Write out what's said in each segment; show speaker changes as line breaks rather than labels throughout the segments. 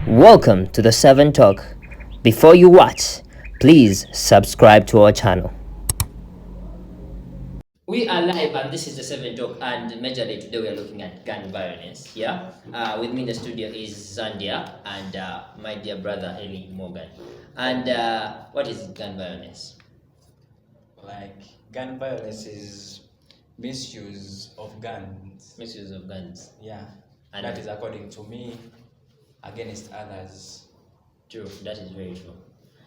Welcome to the 7 Talk. Before you watch, please subscribe to our channel. We are live and this is the 7 Talk, and majorly today we are looking at gun violence. Yeah, with me in the studio is Zandia and my dear brother Eli Morgan. And what is gun violence?
Like, gun violence is misuse of guns.
Misuse of guns.
Yeah,
And
that is according to me against others.
True, that is very true.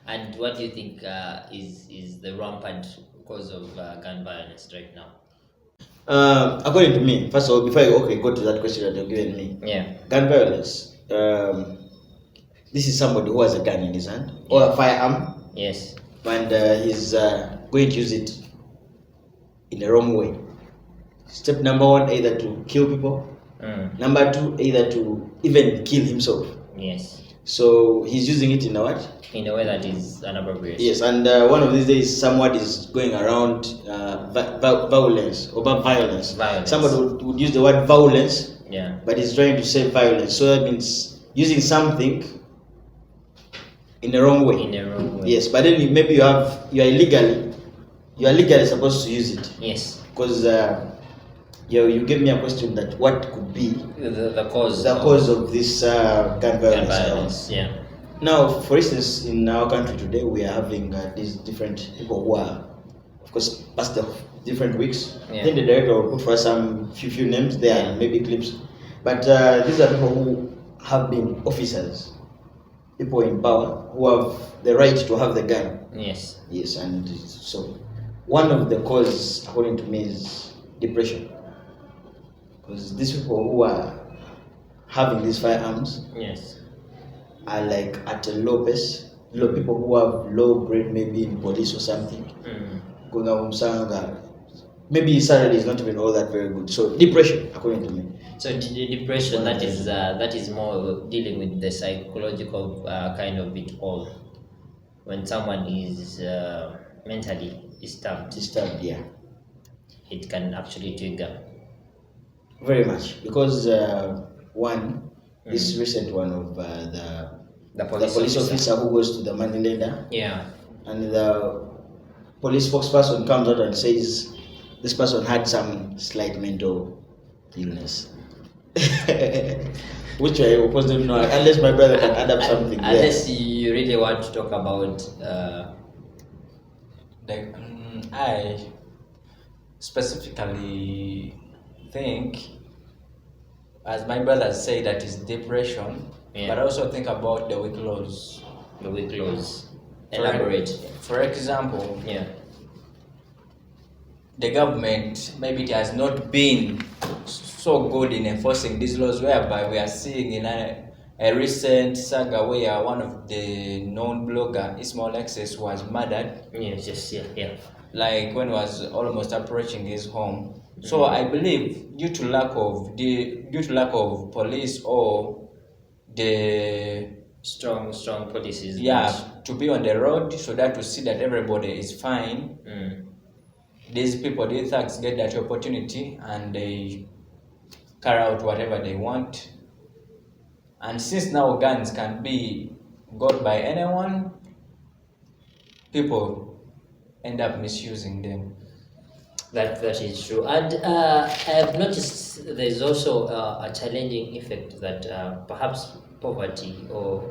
And what do you think is the rampant cause of gun violence right now?
According to me, first of all, before I go to that question that you've given me, gun violence. This is somebody who has a gun in his hand or a firearm.
Yes.
And he's going to use it in the wrong way. Step number one, either to kill people. Number two, either to even kill himself.
Yes.
So he's using it in a what?
In a way that is inappropriate.
Yes, and one of these days, someone is going around violence. Somebody would use the word violence, but he's trying to say violence. So that means using something in the wrong way. Yes, but then maybe you are legally supposed to use it.
Yes.
Because you gave me a question that what could be
the cause
of this gun violence.
Yeah.
Now, for instance, in our country today, we are having these different people who are, of course, past the different weeks. I think the director will put for us some few names there, and maybe clips. But these are people who have been officers, people in power who have the right to have the gun.
Yes.
Yes, and so one of the causes, according to me, is depression. Because these people who are having these firearms, are like at a low pace. People who have low grade, maybe in police or something. Maybe salary is not even all that very good. So depression, according to me.
So depression, that is more dealing with the psychological kind of it all. When someone is mentally disturbed,
yeah,
it can actually trigger.
Very much, because this recent one of the police officer who goes to the money lender, and the police spokesperson comes out and says this person had some slight mental illness, which I oppose them know, unless my brother can add up something.
Unless you really want to talk about
I specifically think, as my brother said, that is depression, but I also think about the weak laws.
The weak laws. Elaborate.
For example, the government, maybe it has not been so good in enforcing these laws, whereby we are seeing in a recent saga where one of the known blogger, Ismail Access, was murdered. Like when he was almost approaching his home. So I believe due to lack of police or the
strong policies.
To be on the road so that to see that everybody is fine. These people, these thugs, get that opportunity and they carry out whatever they want. And since now guns can be got by anyone, people end up misusing them.
That is true, and I have noticed there is also a challenging effect that perhaps poverty or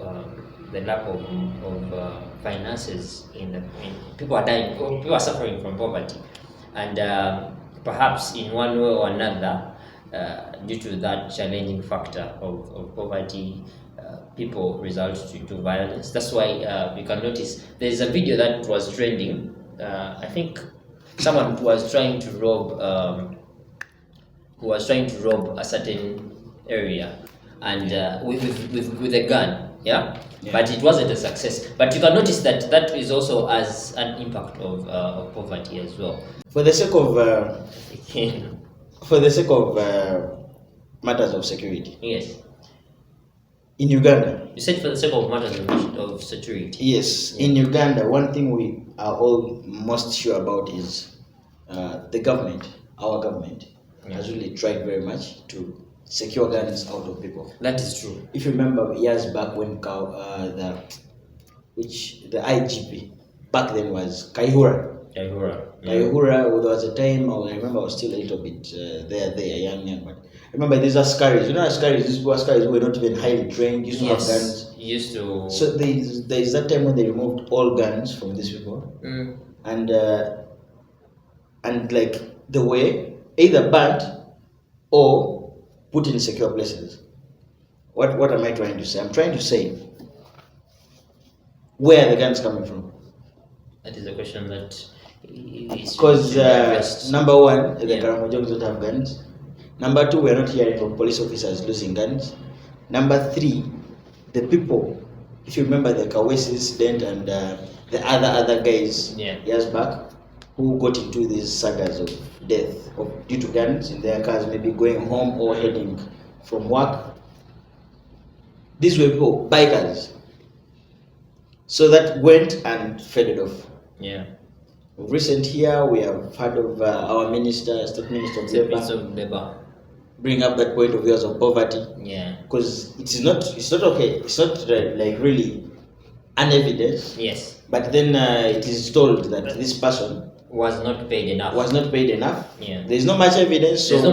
the lack of finances people are dying, or people are suffering from poverty, and perhaps in one way or another, due to that challenging factor of poverty, people result to violence. That's why you can notice there is a video that was trending. I think someone was trying to rob a certain area, and with a gun, but it wasn't a success. But you can notice that is also as an impact of poverty as well.
For the sake of matters of security.
Yes.
In Uganda.
You said for the sake of matters of security.
Yes. In Uganda, one thing we are all most sure about is the government, our government, has really tried very much to secure guns out of people.
That is true.
If you remember years back when the IGP back then was Kaihura. Kaihura, there was a time I remember I was still a little bit young, but remember these askaris. You know askaris, these askaris who were not even highly trained, used to have guns.
Used to.
So there is that time when they removed all guns from these people, and like the way either banned or put in secure places. What am I trying to say? I'm trying to say where are the guns coming from?
That is a question that
because number one, the Karamojongs don't have guns. Number two, we're not hearing from police officers losing guns. Number three, the people, if you remember the Kawesi incident and the other guys years back who got into these sagas of death due to guns in their cars, maybe going home or heading from work. These were people, bikers. So that went and faded off.
Yeah.
Of recent here, we have heard of our state minister of Labour, bring up that point of yours of poverty.
Yeah.
Because it's not okay. It's not like really an evidence.
Yes.
But then it is told that this person
was not paid enough.
Yeah. There is not much evidence. So
So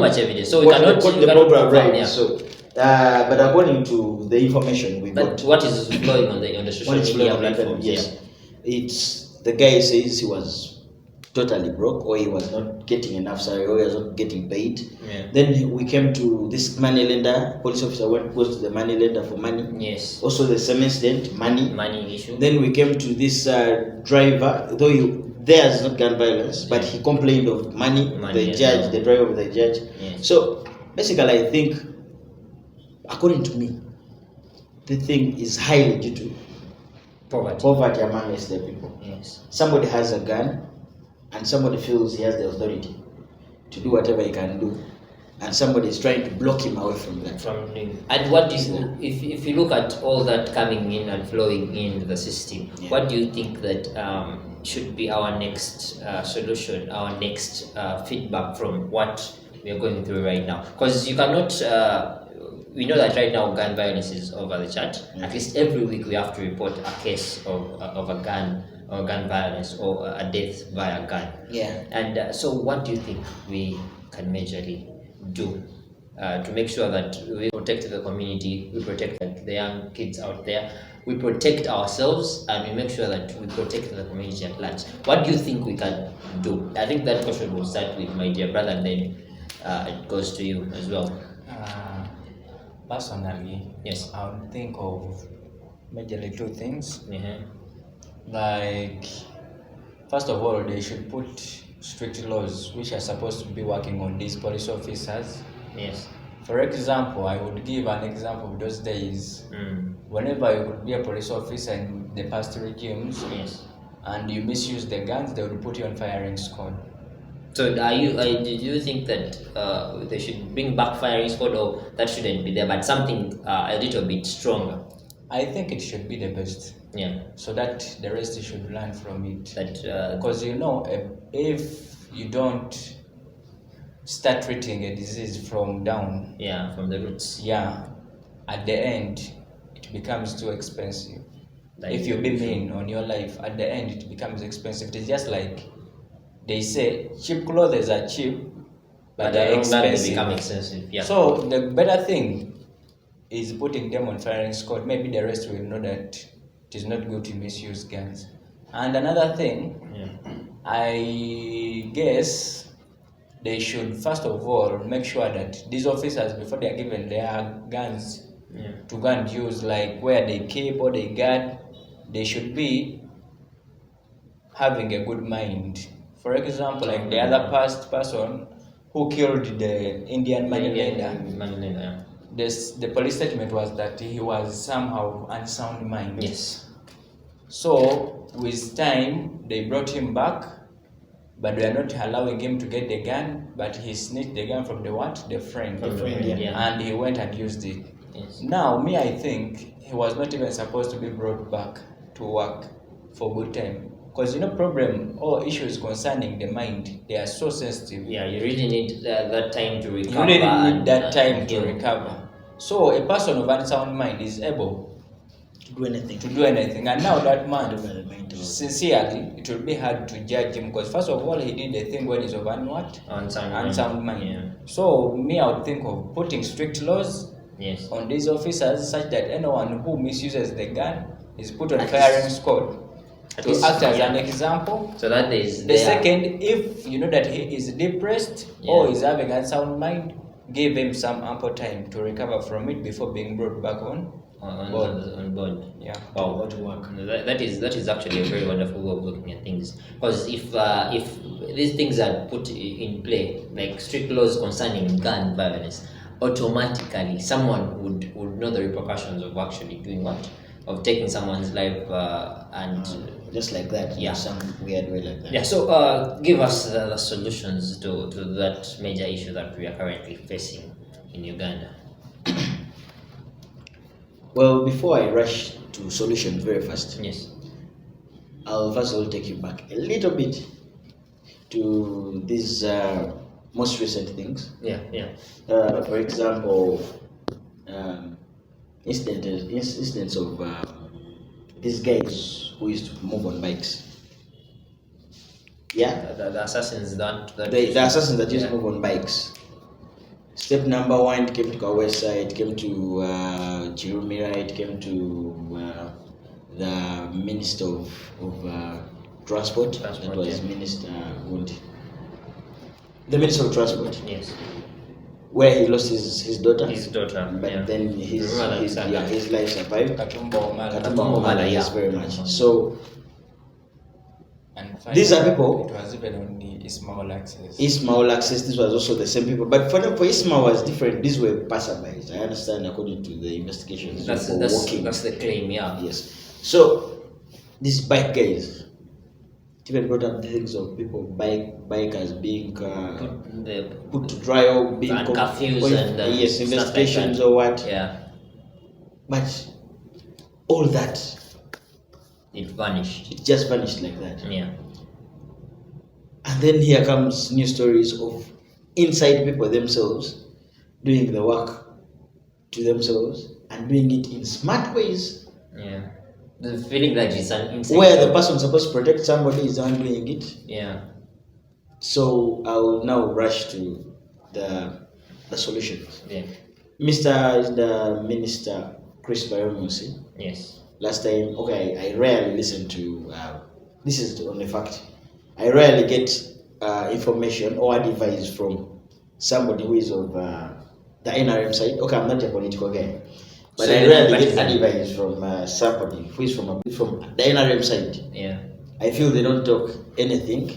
we cannot
quote the program right. Yeah. So, but according to the information we got,
what is flowing on the social media platforms?
Yes, it's the guy says he was totally broke, or he was not getting enough salary, or he was not getting paid.
Yeah.
Then we came to this money lender. Police officer goes to the money lender for money.
Yes.
Also the same incident, money
issue.
Then we came to this driver, though there's not gun violence, but he complained of money the driver of the judge.
Yes.
So basically, I think, according to me, the thing is highly due to poverty amongst the people.
Yes.
Somebody has a gun, and somebody feels he has the authority to do whatever he can do, and somebody is trying to block him away from that.
And what do you, if you look at all that coming in and flowing in the system, what do you think that should be our next solution, our next feedback from what we are going through right now? Because you cannot. We know that right now gun violence is over the chart. At least every week we have to report a case of a gun or gun violence or a death via gun.
Yeah.
And so what do you think we can majorly do to make sure that we protect the community, we protect the young kids out there, we protect ourselves, and we make sure that we protect the community at large? What do you think we can do? I think that question will start with my dear brother, and then it goes to you as well.
Personally,
yes,
I would think of majorly two things.
Mm-hmm.
Like, first of all, they should put strict laws which are supposed to be working on these police officers.
Yes.
For example, I would give an example of those days. Whenever you could be a police officer in the past regimes,
yes,
and you misuse the guns, they would put you on firing squad.
So do you think that they should bring back firing squad, or that shouldn't be there, but something a little bit stronger?
I think it should be the best.
Yeah.
So that the rest should learn from it.
That
because if you don't start treating a disease from down,
from the roots,
at the end it becomes too expensive. If you be mean on your life, at the end it becomes expensive. It's just like they say, cheap clothes are cheap, but they're expensive.
They become expensive. Yeah.
So the better thing is putting them on firing squad. Maybe the rest will know that it is not good to misuse guns. And another thing, I guess they should first of all make sure that these officers, before they are given their guns to go and use, like where they keep or they guard, they should be having a good mind. For example, like the other past person who killed the Indian money lender, the police statement was that he was somehow unsound mind.
Yes.
So with time, they brought him back, but they are not allowing him to get the gun, but he snitched the gun from the friend. And he went and used it.
Yes.
Now, I think he was not even supposed to be brought back to work for good time. Because problem or issues concerning the mind, they are so sensitive.
Yeah, you really need that time to recover.
You really need that time to recover. So a person of unsound mind is able
to do anything.
And now that man, sincerely, it will be hard to judge him because first of all, he did the thing when he's of unsound mind.
Yeah.
So me, I would think of putting strict laws on these officers such that anyone who misuses the gun is put on firing squad to act as an example.
So that is
the second, if you know that he is depressed or is having unsound mind, give him some ample time to recover from it before being brought back on board. Yeah.
Wow. To work. That is actually a very wonderful way of looking at things. Because if these things are put in play, like strict laws concerning gun violence, automatically someone would know the repercussions of actually doing what, of taking someone's life and
just like that.
Yeah.
Some weird way like that.
Yeah. So give us the solutions to that major issue that we are currently facing in Uganda.
Well, before I rush to solutions very fast, I'll first of all take you back a little bit to these most recent things. For example, incidents of these guys who used to move on bikes. Yeah,
the assassins
the assassins that used to move on bikes. Step number one, it came to Kawesa, it came to Chirumira, it came to the Minister of Transport, that was Minister Gundi. The Minister of Transport.
Yes.
Where he lost his daughter.
But
then his life survived.
Katumba,
yes, very much. So
and
these are people.
It was even only Ismail Access.
This was also the same people. But for Ismail was different. These were passerbys. I understand according to the investigations.
That's the claim, yeah.
Yes. So these bike guys even brought up the things of people bikers being put to trial, being
confused and
investigations or what.
Yeah.
But all that,
it vanished.
It just vanished like that.
Yeah.
And then here comes new stories of inside people themselves doing the work to themselves and doing it in smart ways.
Yeah. The feeling that it's an inside
where the person supposed to protect somebody is doing it.
Yeah.
So I will now rush to the solutions.
Yeah.
The Minister Chris Bayomusi.
Yes.
Last time, I rarely listen to. This is on the fact. I rarely get information or advice from somebody who is of the NRM side. Okay, I'm not a political guy, but I rarely get advice from somebody who is from the NRM side.
Yeah.
I feel they don't talk anything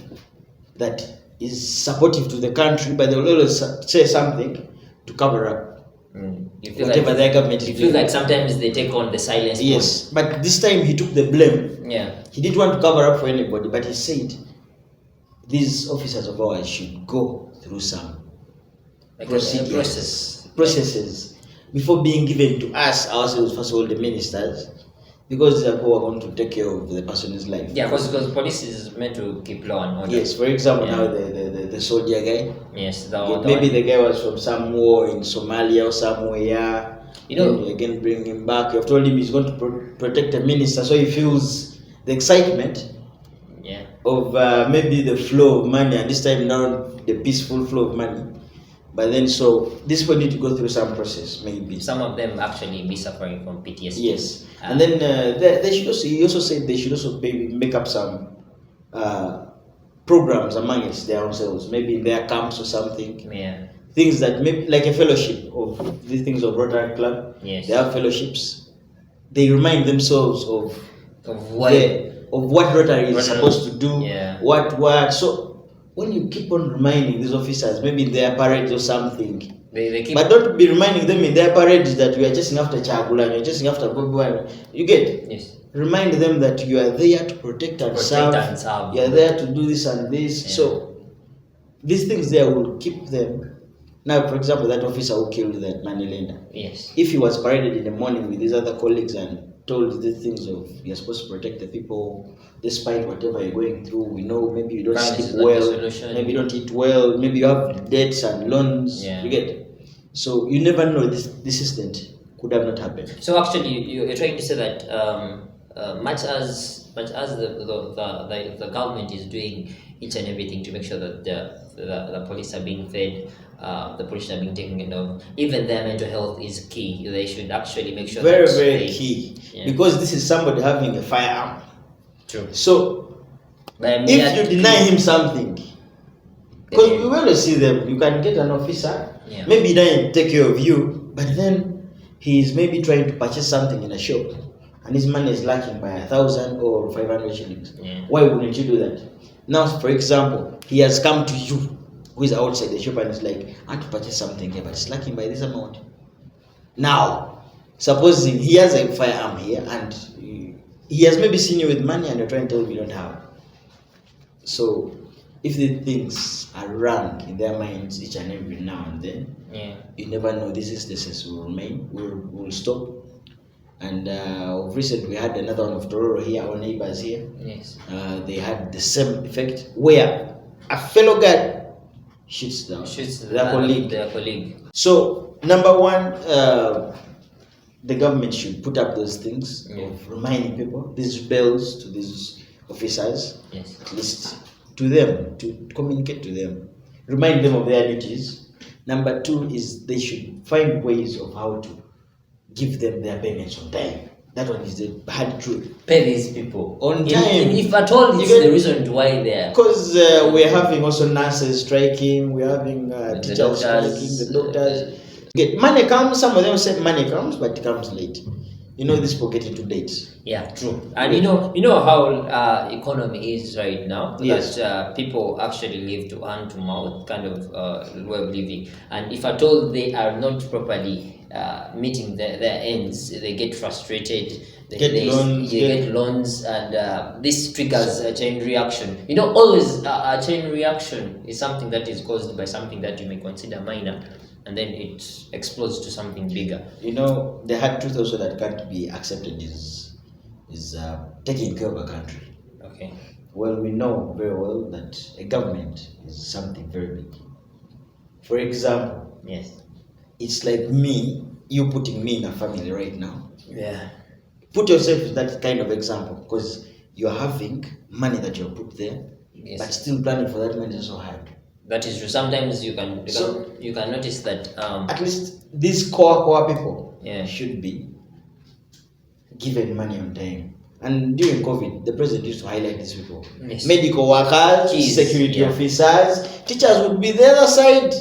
that is supportive to the country, but they will always say something to cover up. Whatever their government is doing.
You feel like sometimes they take on the silence.
Yes, but this time he took the blame.
Yeah.
He didn't want to cover up for anybody, but he said these officers of ours should go through some processes before being given to us ourselves, first of all, the ministers, because they are who are going to take care of the person's life.
Yeah, because police is meant to keep law and order.
Yes, for example, now the soldier guy.
Yes,
maybe the guy was from some war in Somalia or somewhere. You again bring him back. You've told him he's going to protect the minister, so he feels the excitement of maybe the flow of money, and this time now the peaceful flow of money. But then, so this people need to go through some process, maybe.
Some of them actually be suffering from PTSD.
Yes, and then they should also. He also said they should also make up some programs amongst themselves, maybe in their camps or something.
Yeah.
Things that maybe like a fellowship of these things of Rotary Club.
Yes.
They have fellowships. They remind themselves of what Rotary is supposed to do.
Yeah.
What. So when you keep on reminding these officers, maybe in their parades or something. But don't be reminding them in their parades that we are chasing after Chagula, you're chasing after Bobi. You get?
Yes.
Remind them that you are there to protect and serve. You are there to do this and this. Yeah. So these things there will keep them. Now, for example, that officer who killed that money lender.
Yes.
If he was paraded in the morning with his other colleagues and told the things of you're supposed to protect the people despite whatever you're going through. We know maybe you don't
Violence is
sleep
not the
well,
solution.
maybe you don't eat well, maybe you have debts and loans.
Yeah.
You get, so you never know this incident could have not happened.
So actually, you're trying to say that much as the government is doing each and everything to make sure that the police are being fed, the police are being taken care of, even their mental health is key. They should actually make sure
Very,
that
very key.
Yeah.
Because this is somebody having a firearm.
True.
So
By
if
mere
you deny him something, because we always see them, you can get an officer,
Yeah.
maybe he doesn't take care of you, but then he is maybe trying to purchase something in a shop, and his money is lacking by 1,000 or 500 shillings.
Yeah.
Why wouldn't you do that? Now, for example, he has come to you, who is outside the shop, and is like, I want to purchase something here, but it's lacking by this amount. Now, supposing he has a firearm here, and he has maybe seen you with money, and you're trying to tell him you don't have. So, if the things are wrong in their minds each and every now and then,
Yeah.
you never know. These instances will remain, will stop. And of recent, we had another one of Tororo here, our neighbors here.
Yes.
They had the same effect where a fellow guy shoots down their colleague.
Their colleague.
So, number one, the government should put up those things of reminding people, these bells to these officers,
Yes.
at least to them, to communicate to them, remind them of their duties. Number two is they should find ways of how to give them their payments on time. That one is the hard truth.
Pay these people
On time.
If at all, it's
You get-
the reason why they're.
Because we're having also nurses striking, we're having teachers
doctors,
striking, the doctors. Money comes, some of them say money comes, but it comes late. You know, this people get into date.
Yeah, true. And you know how economy is right now.
Yes.
That people actually live to hand to mouth kind of way of living. And if at all they are not properly meeting their ends, they get frustrated. They get loans, and this triggers a chain reaction. You know, always a chain reaction is something that is caused by something that you may consider minor, and then it explodes to something bigger.
You know, the hard truth also that can't be accepted is taking care of a country.
Okay.
Well, we know very well that a government is something very big. For example,
Yes.
it's like me, you putting me in a family right now.
Yeah.
Put yourself in that kind of example, because you're having money that you're put there,
Yes.
but still planning for that money is so hard.
That is true. Sometimes you can notice that
At least these core people
Yeah.
should be given money on time. And during COVID, the president used to highlight these people.
Yes.
Medical workers,
Keys,
security
yeah.
officers, teachers would be the other side.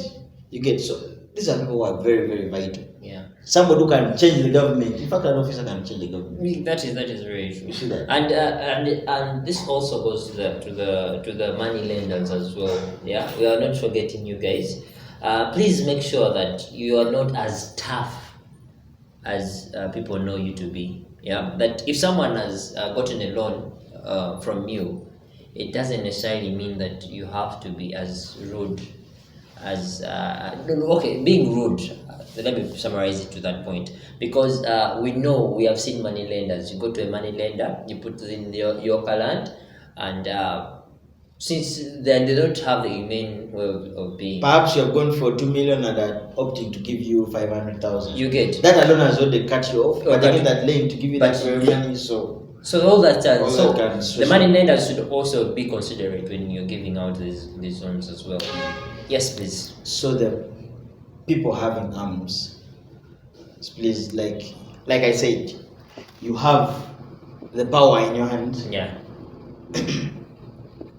You get, so these are people who are very, very vital.
yeah.
Somebody who can change the government. In fact, an officer can change the government.
That is very true.
You see that?
And this also goes to the money lenders as well. Yeah, we are not forgetting you guys. Please make sure that you are not as tough as people know you to be. Yeah, that if someone has gotten a loan from you, it doesn't necessarily mean that you have to be as rude as being rude. Let me summarize it to that point, because we have seen money lenders. You go to a money lender, you put in your land, and since they don't have the main way of being,
Perhaps you have gone for 2 million and are opting to give you 500,000.
you get
That alone has already cut you off, but
cut
again,
you-
that lane to give you
but-
that very money, so
all that.
All
So
that can
the
stress
money
you.
lenders should also be considerate when you're giving out these loans as well. Yes, please.
the people having arms, please, like I said, you have the power in your hand.
Yeah.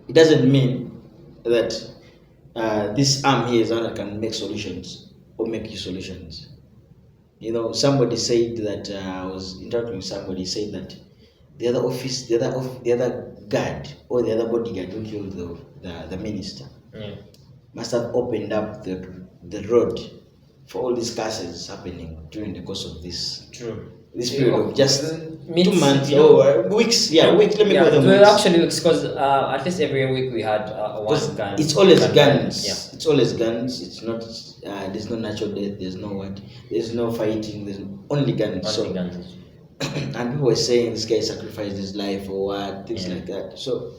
It doesn't mean that this arm here is one that can make solutions or make you solutions. You know, somebody said that I was interacting with somebody, said that the other guard or the other bodyguard who killed the minister
Yeah.
must have opened up the road for all these cases happening during the course of this
True.
period of just 2 months
you know,
or weeks. Yeah, weeks. Let me call them
well,
weeks.
actually, because at least every week we had
Because
one gun.
it's always
gun.
guns.
Yeah.
It's always guns. It's not. There's no natural death. There's no what. There's no fighting. There's only guns.
Only
So
guns.
and people were saying this guy sacrificed his life or what, things like that. So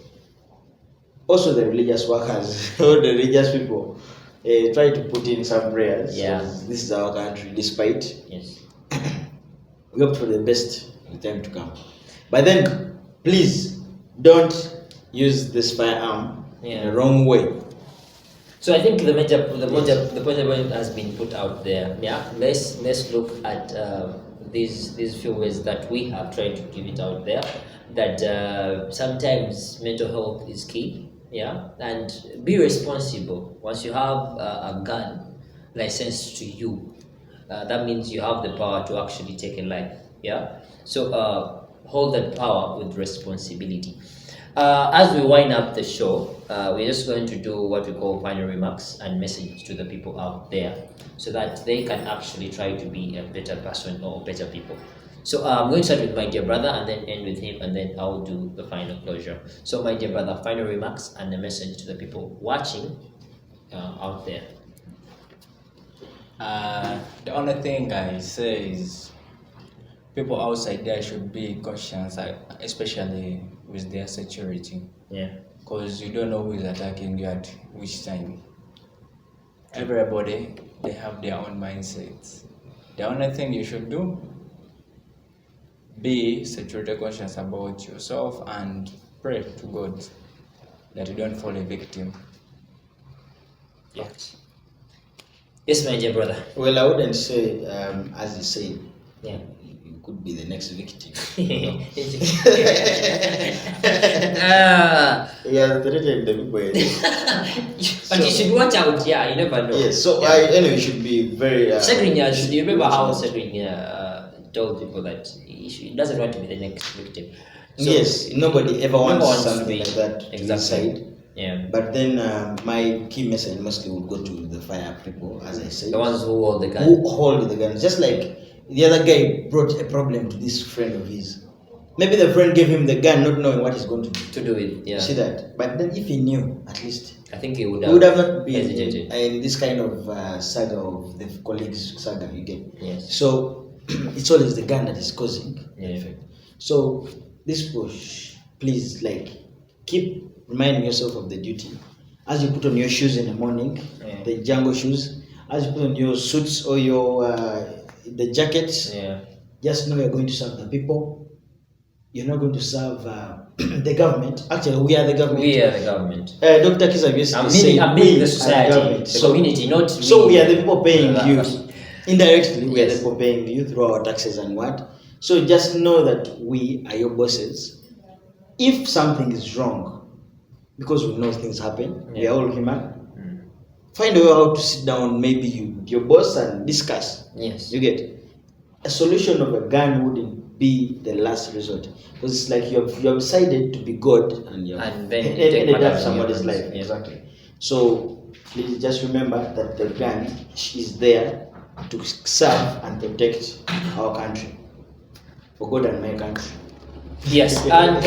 also the religious workers or the religious people try to put in some prayers.
Yeah.
This is our country, despite
Yes.
we hope for the best in the time to come. But then, please don't use this firearm in the wrong way.
So I think the point has been put out there. Yeah, let's look at these few ways that we have tried to give it out there. That sometimes mental health is key. Yeah, and be responsible. Once you have a gun licensed to you, that means you have the power to actually take a life. Yeah, so hold that power with responsibility. As we wind up the show, we're just going to do what we call final remarks and message to the people out there so that they can actually try to be a better person or better people. So I'm going to start with my dear brother and then end with him, and then I'll do the final closure. So my dear brother, final remarks and a message to the people watching out there.
The only thing I say is people outside there should be cautious, especially with their security.
Yeah.
Because you don't know who is attacking you at which time. Everybody, they have their own mindsets. The only thing you should do, be security conscious about yourself and pray to God that you don't fall a victim.
Yes. Yes, my dear brother.
Well, I wouldn't say, as you said,
Yeah.
you could be the next victim. Yeah, threatened the people.
But you should watch out, yeah, you never know.
Yes, so anyway, you should be very.
Cedric, do you remember how Cedric told people that he doesn't want to be the next victim? So
yes, nobody ever wants
to
something
be
like that
exactly.
inside.
Yeah.
But then my key message mostly would go to the fire people, as I said.
The ones who hold the gun.
Who hold the guns. Just like the other guy brought a problem to this friend of his. Maybe the friend gave him the gun not knowing what he's going to do.
It, yeah.
See that? But then if he knew, at least,
I think he would
have not been
hesitated.
in this kind of saga of the colleagues saga you get.
Yes.
So it's always the gun that is causing the effect. So this push, please, like, keep reminding yourself of the duty. As you put on your shoes in the morning, the jungle shoes, as you put on your suits or your the jackets, just know you're going to serve the people. You're not going to serve the government. Actually, we are the government.
We are the government.
Dr. Kizab yesterday said
I'm
we
the society,
are the government.
the community, not
so we are the people paying you. Indirectly, we are the
Yes.
people paying you through our taxes and what. So just know that we are your bosses. If something is wrong, because we know things happen, we are all human. Find a way how to sit down, maybe you with your boss and discuss.
Yes.
You get a solution of a gun wouldn't be the last resort, because it's like you have decided to be God and you have
And then you take
ended up
matters in
somebody's
your hands.
life.
Yeah.
Exactly. So please just remember that the gun is there to serve and protect our country, for God and my country.
Yes, and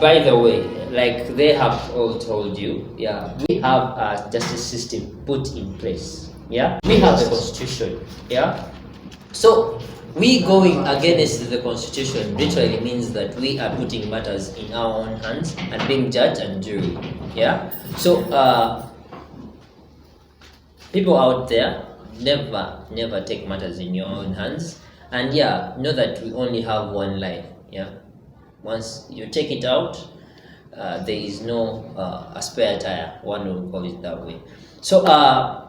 by the way, like they have all told you, we have a justice system put in place. Yeah, we have the constitution. Yeah, so we going against the constitution literally means that we are putting matters in our own hands and being judge and jury. Yeah, so people out there, never take matters in your own hands, and know that we only have one life. Yeah. Once you take it out, there is no a spare tire, one will call it that way. So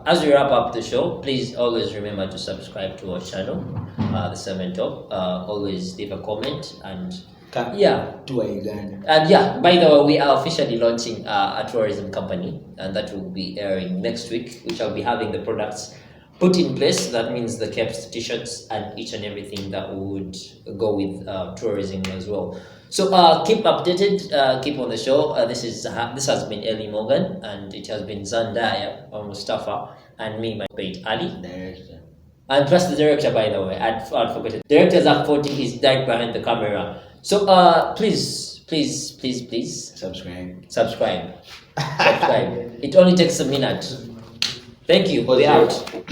as we wrap up the show, please always remember to subscribe to our channel, The 7 Top. Always leave a comment and
To Uganda.
And by the way, we are officially launching a tourism company, and that will be airing next week, which I'll be having the products put in place. That means the caps, t-shirts, and each and everything that would go with tourism as well. So keep updated, keep on the show. This has been Ellie Morgan, and it has been Zandaya or Mustafa, and me, my mate Ali.
Director.
And plus the director, by the way, I'd forgotten. Director Zach 40 is right behind the camera. So please
Subscribe.
subscribe. It only takes a minute. Thank you. We're out.